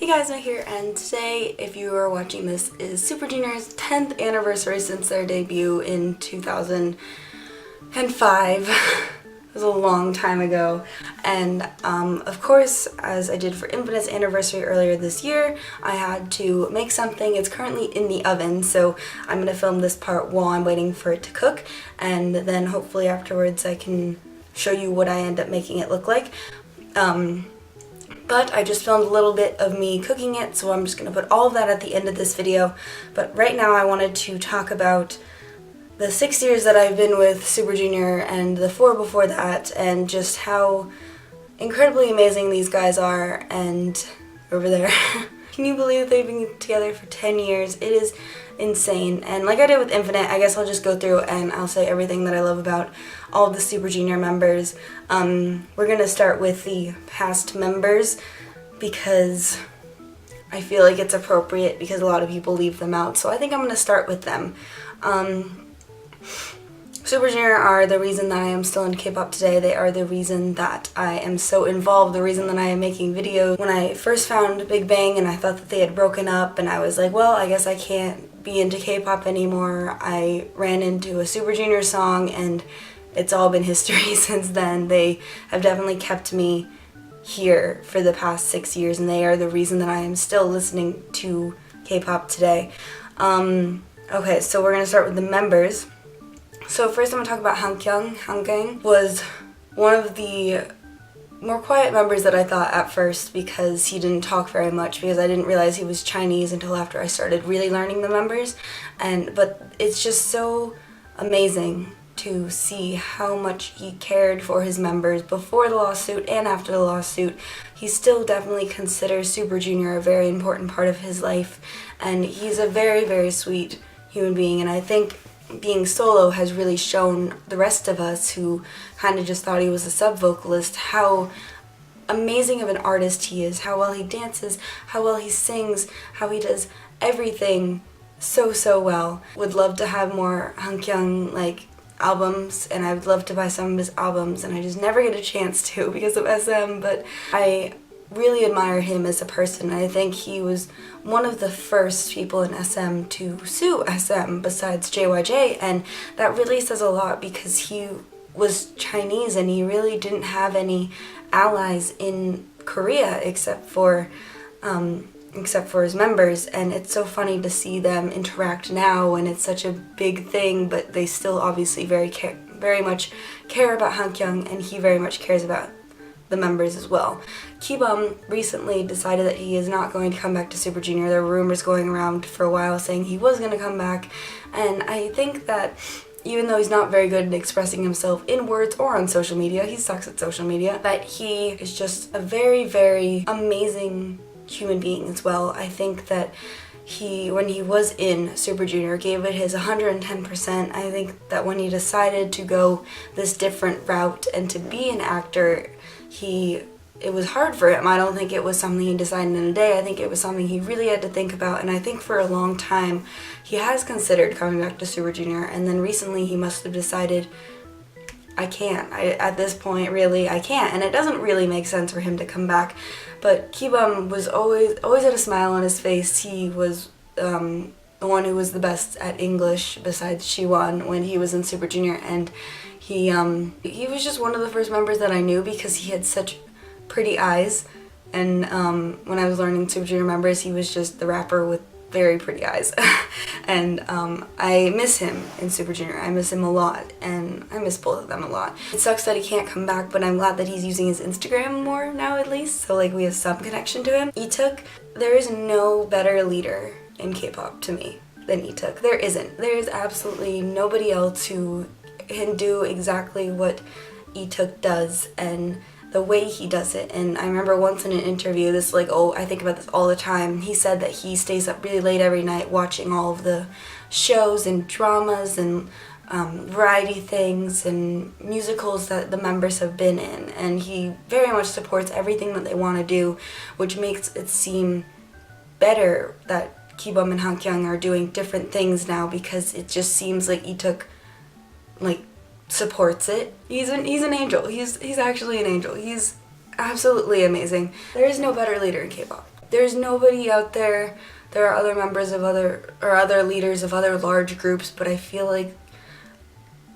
Hey guys, I'm here, and today, if you are watching this, is Super Junior's 10th anniversary since their debut in 2005. It was a long time ago, and of course, as I did for Infinite's anniversary earlier this year, I had to make something. It's currently in the oven, so I'm going to film this part while I'm waiting for it to cook, and then hopefully afterwards I can show you what I end up making it look like. But I just filmed a little bit of me cooking it, so I'm just going to put all of that at the end of this video. But right now I wanted to talk about the 6 years that I've been with Super Junior and the 4 before that, and just how incredibly amazing these guys are. And over there, can you believe they've been together for 10 years? It is insane. And like I did with Infinite, I guess I'll just go through and I'll say everything that I love about all of the Super Junior members. We're gonna start with the past members because I feel like it's appropriate because a lot of people leave them out, so I think I'm gonna start with them. Super Junior are the reason that I am still in K-pop today. They are the reason that I am so involved, the reason that I am making videos. When I first found Big Bang and I thought that they had broken up and I was like, well, I guess I can't be into K-pop anymore, I ran into a Super Junior song and it's all been history since then. They have definitely kept me here for the past 6 years, and they are the reason that I am still listening to K-pop today. Okay, so we're gonna start with the members. So first I'm gonna talk about Hankyung. Hankyung was one of the more quiet members that I thought at first, because he didn't talk very much, because I didn't realize he was Chinese until after I started really learning the members. But it's just so amazing to see how much he cared for his members before the lawsuit and after the lawsuit. He still definitely considers Super Junior a very important part of his life, and he's a very, very sweet human being. And I think being solo has really shown the rest of us who kind of just thought he was a sub-vocalist how amazing of an artist he is, how well he dances, how well he sings, how he does everything so well. Would love to have more Hankyung albums, and I would love to buy some of his albums, and I just never get a chance to because of SM, but I really admire him as a person. I think he was one of the first people in SM to sue SM besides JYJ, and that really says a lot because he was Chinese and he really didn't have any allies in Korea except for his members. And it's so funny to see them interact now, and it's such a big thing, but they still obviously very much care about Hankyung, and he very much cares about the members as well. Kibum recently decided that he is not going to come back to Super Junior. There were rumors going around for a while saying he was going to come back, and I think that even though he's not very good at expressing himself in words or on social media, he sucks at social media, but he is just a very, very amazing human being as well. I think that when he was in Super Junior, gave it his 110%. I think that when he decided to go this different route and to be an actor, it was hard for him. I don't think it was something he decided in a day. I think it was something he really had to think about, and I think for a long time he has considered coming back to Super Junior, and then recently he must have decided, I can't. At this point, really, I can't. And it doesn't really make sense for him to come back. But Kibum was always had a smile on his face. He was the one who was the best at English besides Shiwon when he was in Super Junior, and he was just one of the first members that I knew because he had such pretty eyes. And when I was learning Super Junior members, he was just the rapper with very pretty eyes. And I miss him in Super Junior. I miss him a lot, and I miss both of them a lot. It sucks that he can't come back, but I'm glad that he's using his Instagram more now, at least, so we have some connection to him. Itook, there is no better leader in K-pop to me than Itook. There isn't. There is absolutely nobody else who can do exactly what Itook does and the way he does it. And I remember once in an interview, I think about this all the time, he said that he stays up really late every night watching all of the shows and dramas and variety things and musicals that the members have been in, and he very much supports everything that they want to do, which makes it seem better that Kibum and Hankyung are doing different things now, because it just seems like Itook supports it. He's an angel. He's actually an angel. He's absolutely amazing. There is no better leader in K-pop. there's nobody out there. There are other members of other leaders of other large groups, but I feel like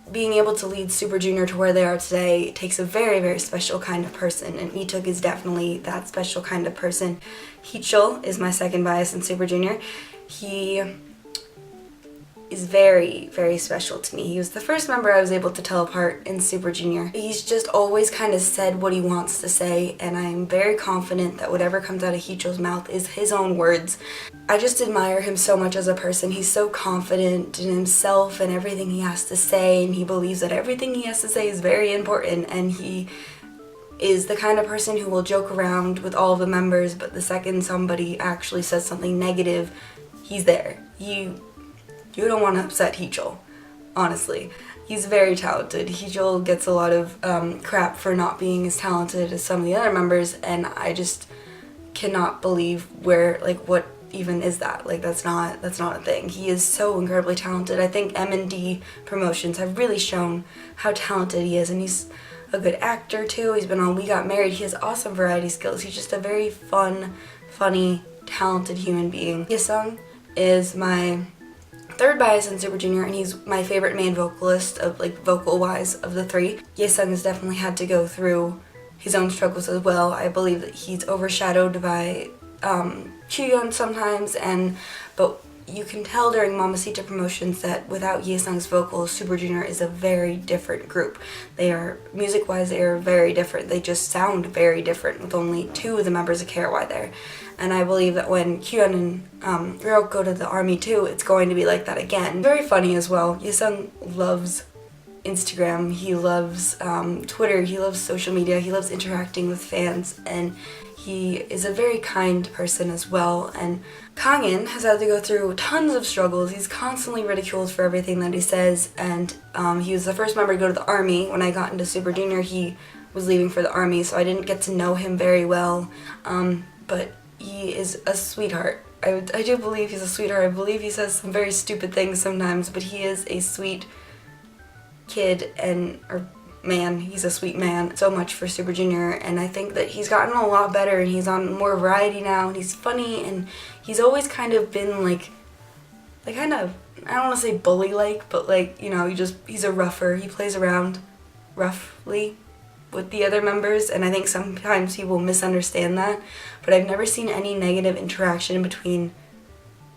being able to lead Super Junior to where they are today takes a very, very special kind of person, and Itook is definitely that special kind of person. Heechul is my second bias in Super Junior. He is very, very special to me. He was the first member I was able to tell apart in Super Junior. He's just always kind of said what he wants to say, and I'm very confident that whatever comes out of Heechul's mouth is his own words. I just admire him so much as a person. He's so confident in himself and everything he has to say, and he believes that everything he has to say is very important, and he is the kind of person who will joke around with all of the members, but the second somebody actually says something negative, he's there. You don't want to upset Heechul, honestly. He's very talented. Heechul gets a lot of crap for not being as talented as some of the other members, and I just cannot believe what even is that? Like, that's not a thing. He is so incredibly talented. I think M&D promotions have really shown how talented he is, and he's a good actor too. He's been on We Got Married. He has awesome variety skills. He's just a very fun, funny, talented human being. Yesung is my third bias in Super Junior, and he's my favorite main vocalist of, like, vocal-wise of the three. Yesung has definitely had to go through his own struggles as well. I believe that he's overshadowed by Chuyeon sometimes, but you can tell during Mamacita promotions that without Yesung's vocals, Super Junior is a very different group. They are, music-wise, they are very different. They just sound very different with only two of the members of KRY there. And I believe that when Kyun and Ryok go to the army too, it's going to be like that again. Very funny as well. Yesung loves Instagram, he loves Twitter, he loves social media, he loves interacting with fans, and he is a very kind person as well. And Kangin has had to go through tons of struggles. He's constantly ridiculed for everything that he says, and he was the first member to go to the army. When I got into Super Junior, he was leaving for the army, so I didn't get to know him very well, but he is a sweetheart. I do believe he's a sweetheart. I believe he says some very stupid things sometimes, but he is a sweet kid or man. He's a sweet man. So much for Super Junior, and I think that he's gotten a lot better, and he's on more variety now, and he's funny, and he's always kind of been like kind of, I don't want to say bully-like, but like, you know, he's a rougher. He plays around roughly with the other members, and I think sometimes people misunderstand that, but I've never seen any negative interaction between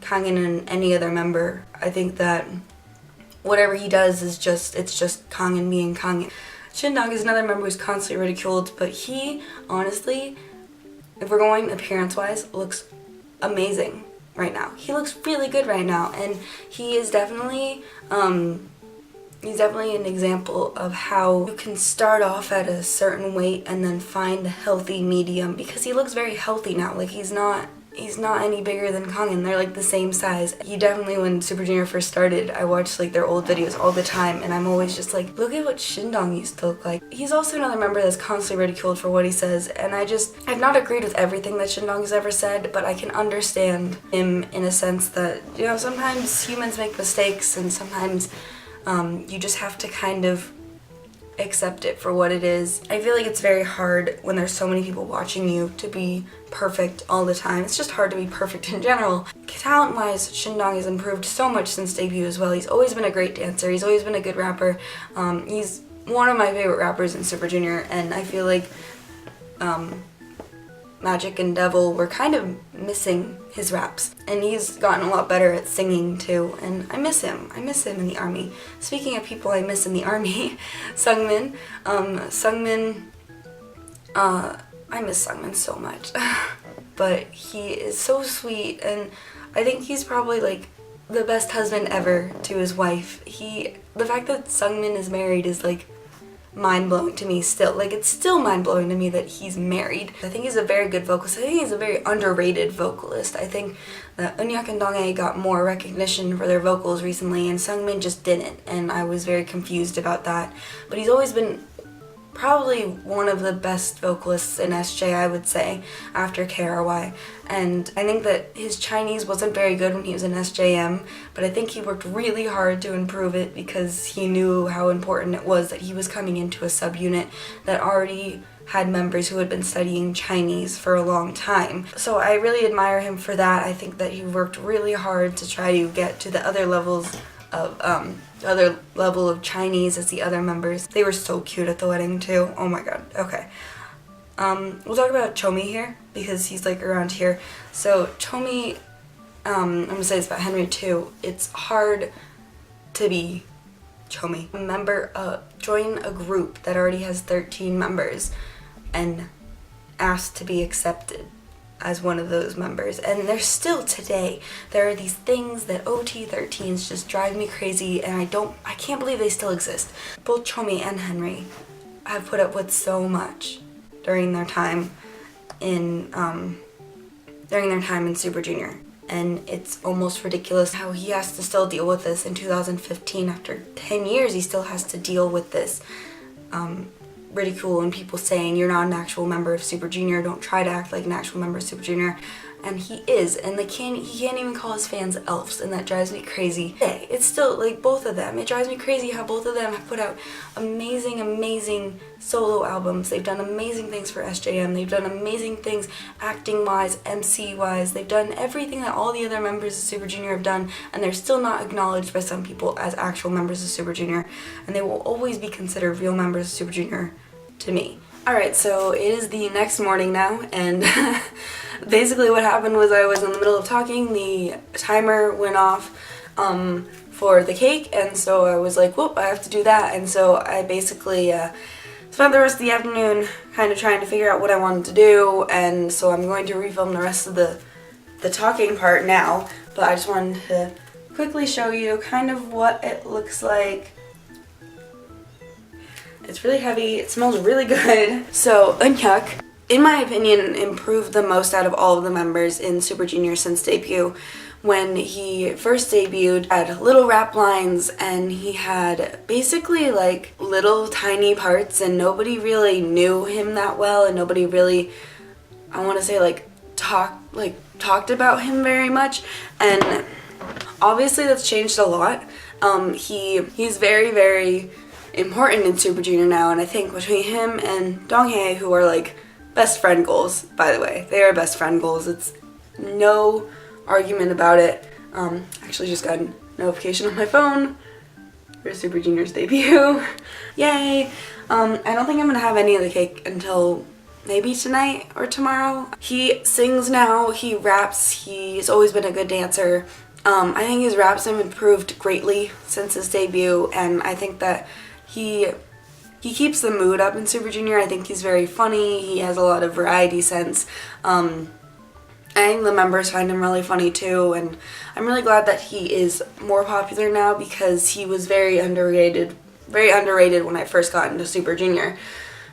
Kangin and any other member. I think that whatever he does is it's just Kangin being Kangin. Shindong is another member who's constantly ridiculed, but he, honestly, if we're going appearance-wise, looks amazing right now. He looks really good right now, and he is definitely, he's definitely an example of how you can start off at a certain weight and then find a healthy medium, because he looks very healthy now. Like, he's not any bigger than Kangin. They're like the same size. He definitely, when Super Junior first started, I watched like their old videos all the time, and I'm always just like, look at what Shindong used to look like. He's also another member that's constantly ridiculed for what he says, and I've not agreed with everything that Shindong has ever said, but I can understand him in a sense that, you know, sometimes humans make mistakes, and sometimes you just have to kind of accept it for what it is. I feel like it's very hard when there's so many people watching you to be perfect all the time. It's just hard to be perfect in general. Talent-wise, Shindong has improved so much since debut as well. He's always been a great dancer. He's always been a good rapper. He's one of my favorite rappers in Super Junior, and I feel like Magic and Devil were kind of missing his raps, and he's gotten a lot better at singing too, and I miss him. I miss him in the army. Speaking of people I miss in the army, Sungmin. I miss Sungmin so much, but he is so sweet, and I think he's probably like the best husband ever to his wife. The fact that Sungmin is married is like mind-blowing to me still. Like, it's still mind-blowing to me that he's married. I think he's a very good vocalist. I think he's a very underrated vocalist. I think that Eunyak and Donghae got more recognition for their vocals recently, and Sungmin just didn't, and I was very confused about that. But he's always been probably one of the best vocalists in SJ, I would say, after KRY. And I think that his Chinese wasn't very good when he was in SJM, but I think he worked really hard to improve it because he knew how important it was that he was coming into a subunit that already had members who had been studying Chinese for a long time. So I really admire him for that. I think that he worked really hard to try to get to the other levels of other level of Chinese as the other members. They were so cute at the wedding too. Oh my god. Okay. We'll talk about Chomi here because he's like around here. So Chomi, I'm gonna say this about Henry too. It's hard to be Chomi. A member join a group that already has 13 members and ask to be accepted as one of those members. And there's still today, there are these things that OT13s just drive me crazy, and I can't believe they still exist. Both Chomi and Henry have put up with so much during their time in Super Junior. And it's almost ridiculous how he has to still deal with this in 2015. After 10 years, he still has to deal with this ridicule and people saying you're not an actual member of Super Junior, don't try to act like an actual member of Super Junior. And he is, and he can't even call his fans elves, and that drives me crazy. Hey, it's still like both of them. It drives me crazy how both of them have put out amazing solo albums. They've done amazing things for SJM. They've done amazing things acting wise, MC wise. They've done everything that all the other members of Super Junior have done, and they're still not acknowledged by some people as actual members of Super Junior, and they will always be considered real members of Super Junior to me. Alright, so it is the next morning now, and basically what happened was I was in the middle of talking, the timer went off for the cake, and so I was like, whoop, I have to do that, and so I basically spent the rest of the afternoon kind of trying to figure out what I wanted to do, and so I'm going to refilm the rest of the talking part now, but I just wanted to quickly show you kind of what it looks like. It's really heavy, it smells really good. So, Eunhyuk, in my opinion, improved the most out of all of the members in Super Junior since debut. When he first debuted, had little rap lines, and he had basically like little tiny parts, and nobody really knew him that well, and nobody really, I want to say, like talked about him very much. And obviously that's changed a lot. He's very important in Super Junior now, and I think between him and Donghae, who are like best friend goals, by the way, they are best friend goals, it's no argument about it. Actually just got a notification on my phone for Super Junior's debut. Yay! I don't think I'm gonna have any of the cake until maybe tonight or tomorrow. He sings now, he raps, he's always been a good dancer. I think his raps have improved greatly since his debut, and I think that he keeps the mood up in Super Junior. I think he's very funny, he has a lot of variety sense. I think the members find him really funny too, and I'm really glad that he is more popular now because he was very underrated when I first got into Super Junior.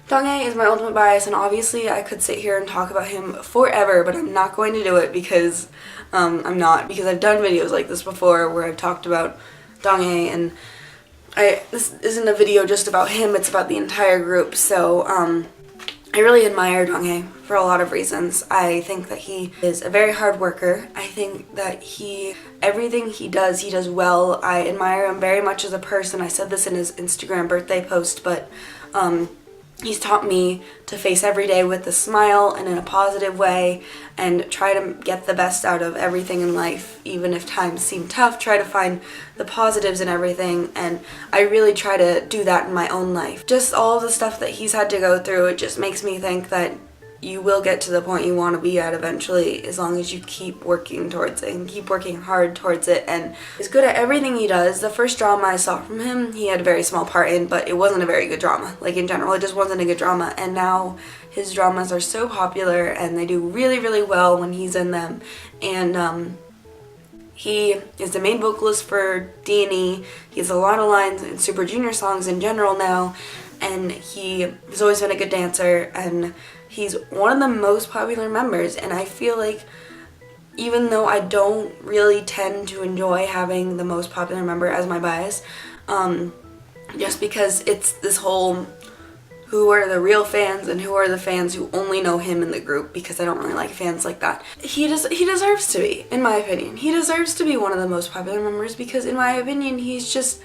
Donghae is my ultimate bias, and obviously I could sit here and talk about him forever, but I'm not going to do it because because I've done videos like this before where I've talked about Donghae, and this isn't a video just about him, it's about the entire group. So I really admire Donghae for a lot of reasons. I think that he is a very hard worker. I think that everything he does well. I admire him very much as a person. I said this in his Instagram birthday post, but he's taught me to face every day with a smile and in a positive way and try to get the best out of everything in life. Even if times seem tough, try to find the positives in everything, and I really try to do that in my own life. Just all the stuff that he's had to go through, it just makes me think that you will get to the point you want to be at eventually, as long as you keep working towards it and keep working hard towards it. And he's good at everything he does. The first drama I saw from him, he had a very small part in, but it wasn't a very good drama. Like in general, it just wasn't a good drama. And now his dramas are so popular and they do really well when he's in them. And he is the main vocalist for D&E. He has a lot of lines in Super Junior songs in general now, and he has always been a good dancer, and he's one of the most popular members. And I feel like even though I don't really tend to enjoy having the most popular member as my bias, just because it's this whole who are the real fans and who are the fans who only know him in the group, because I don't really like fans like that. He deserves to be, in my opinion. He deserves to be one of the most popular members because in my opinion he's just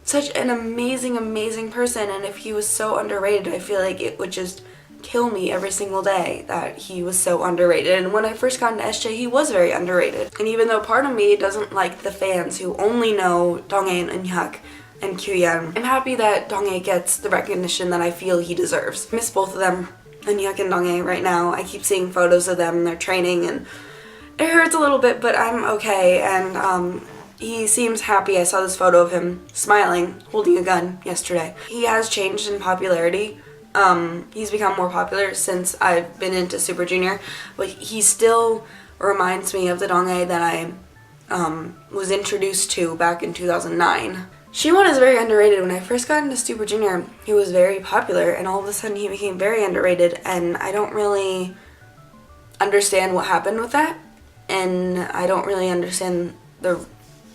such an amazing, amazing person, and if he was so underrated, I feel like it would just kill me every single day that he was so underrated. And when I first got into SJ, he was very underrated. And even though part of me doesn't like the fans who only know Donghae and Eunhyuk and Kyuhyun, I'm happy that Donghae gets the recognition that I feel he deserves. I miss both of them, Eunhyuk and Donghae, right now. I keep seeing photos of them, they're training, and it hurts a little bit, but I'm okay. And he seems happy. I saw this photo of him smiling, holding a gun yesterday. He has changed in popularity. He's become more popular since I've been into Super Junior, but he still reminds me of the Donghae that I was introduced to back in 2009. Siwon is very underrated. When I first got into Super Junior, he was very popular, and all of a sudden he became very underrated, and I don't really understand what happened with that, and I don't really understand the,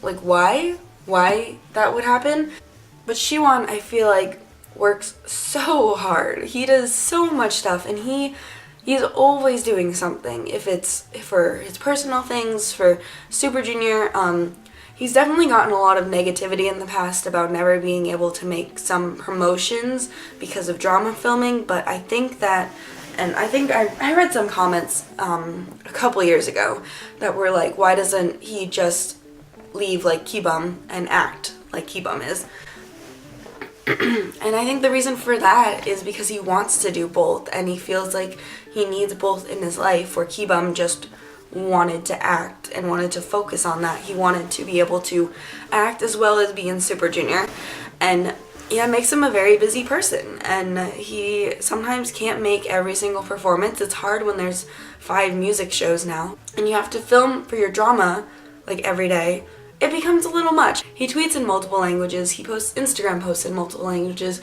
like, why that would happen. But Siwon, I feel like, works so hard. He does so much stuff, and he's always doing something. If it's for his personal things, for Super Junior, he's definitely gotten a lot of negativity in the past about never being able to make some promotions because of drama filming, but I think that, and I think I read some comments a couple years ago that were like, why doesn't he just leave like Kibum and act like Kibum is? And I think the reason for that is because he wants to do both, and he feels like he needs both in his life, where Kibum just wanted to act and wanted to focus on that. He wanted to be able to act as well as be in Super Junior, and yeah, it makes him a very busy person, and he sometimes can't make every single performance. It's hard when there's 5 music shows now, and you have to film for your drama like every day. It becomes a little much. He tweets in multiple languages, he posts Instagram posts in multiple languages,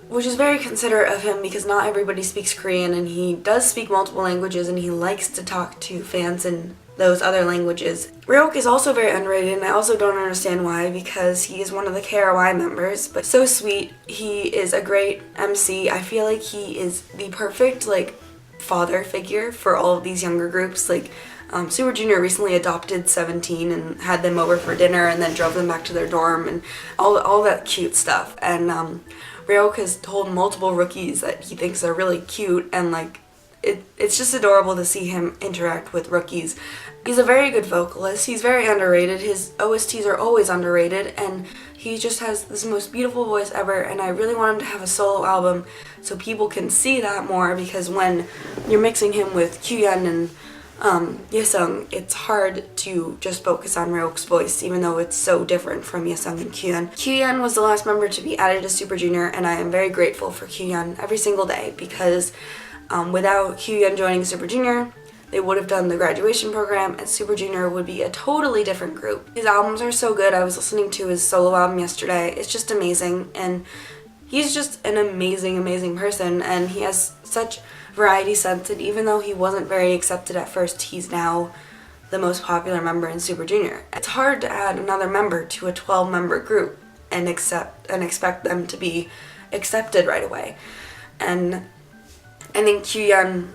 which is very considerate of him because not everybody speaks Korean, and he does speak multiple languages, and he likes to talk to fans in those other languages. Ryuk is also very underrated, and I also don't understand why, because he is one of the KRY members, but so sweet. He is a great MC. I feel like he is the perfect, like, father figure for all of these younger groups. Like, Super Junior recently adopted 17 and had them over for dinner and then drove them back to their dorm and all that cute stuff. And Ryuk has told multiple rookies that he thinks they're really cute, and like it's just adorable to see him interact with rookies. He's a very good vocalist. He's very underrated. His OSTs are always underrated, and he just has this most beautiful voice ever, and I really want him to have a solo album so people can see that more, because when you're mixing him with Kyuhyun and Yesung, it's hard to just focus on Ryuk's voice, even though it's so different from Yesung and Kyuhyun. Kyuhyun was the last member to be added to Super Junior, and I am very grateful for Kyuhyun every single day, because without Kyuhyun joining Super Junior, they would have done the graduation program, and Super Junior would be a totally different group. His albums are so good. I was listening to his solo album yesterday. It's just amazing, and he's just an amazing, amazing person, and he has such variety sense, and even though he wasn't very accepted at first, he's now the most popular member in Super Junior. It's hard to add another member to a 12-member group and expect them to be accepted right away. And I think Kyuhyun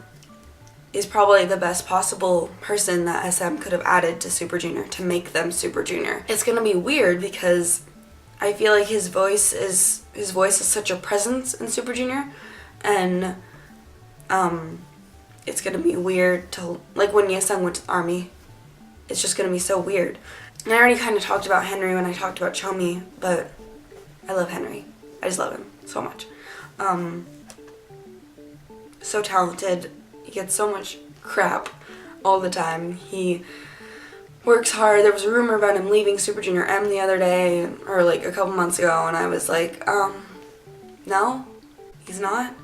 is probably the best possible person that SM could have added to Super Junior to make them Super Junior. It's gonna be weird because I feel like his voice is such a presence in Super Junior, and it's gonna be weird to, like, when Yesung went to the army, it's just gonna be so weird. And I already kind of talked about Henry when I talked about Chomi, but I love Henry. I just love him so much. So talented. He gets so much crap all the time. He works hard. There was a rumor about him leaving Super Junior M the other day, or like a couple months ago, and I was like, no, he's not.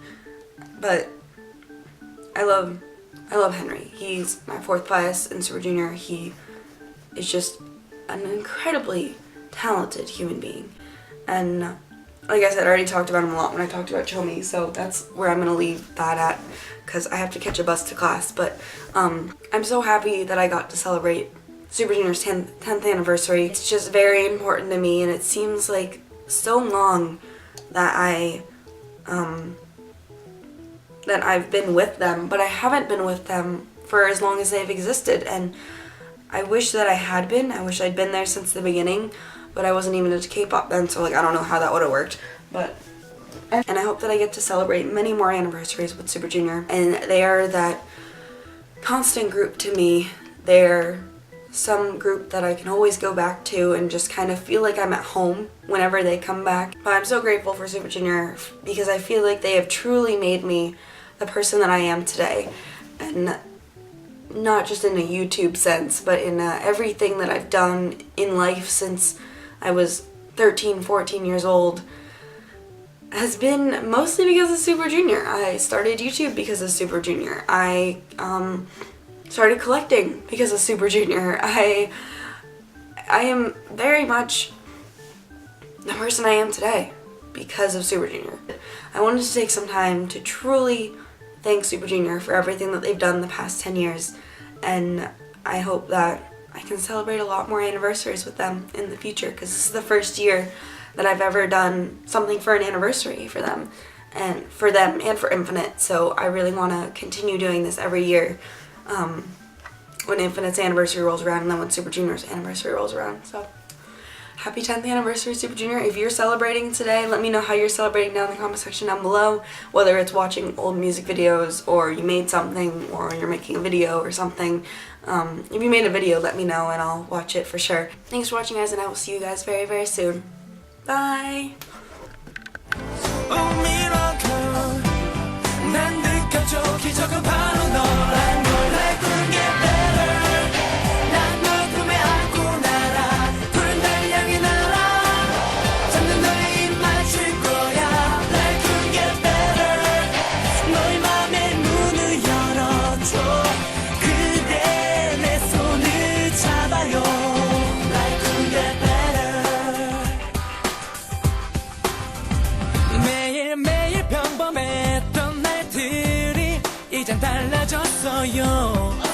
But I love Henry. He's my 4th bias in Super Junior. He is just an incredibly talented human being. And like I said, I already talked about him a lot when I talked about Chomi, so that's where I'm going to leave that at, because I have to catch a bus to class. But I'm so happy that I got to celebrate Super Junior's 10th anniversary. It's just very important to me, and it seems like so long that I that I've been with them, but I haven't been with them for as long as they've existed, and I wish that I had been. I wish I'd been there since the beginning, but I wasn't even into K-pop then, so like I don't know how that would have worked. And I hope that I get to celebrate many more anniversaries with Super Junior, and they are that constant group to me. They're some group that I can always go back to and just kind of feel like I'm at home whenever they come back. But I'm so grateful for Super Junior because I feel like they have truly made me the person that I am today, and not just in a YouTube sense, but in everything that I've done in life since I was 13, 14 years old has been mostly because of Super Junior. I started YouTube because of Super Junior. I started collecting because of Super Junior. I am very much the person I am today because of Super Junior. I wanted to take some time to truly thank Super Junior for everything that they've done the past 10 years, and I hope that I can celebrate a lot more anniversaries with them in the future, because this is the first year that I've ever done something for an anniversary for them and for Infinite, so I really want to continue doing this every year when Infinite's anniversary rolls around and then when Super Junior's anniversary rolls around. So happy 10th anniversary, Super Junior. If you're celebrating today, let me know how you're celebrating down in the comment section down below, whether it's watching old music videos or you made something or you're making a video or something. If you made a video, let me know and I'll watch it for sure. Thanks for watching, guys, and I will see you guys very, very soon. Bye! 매일매일 평범했던 날들이 이젠 달라졌어요.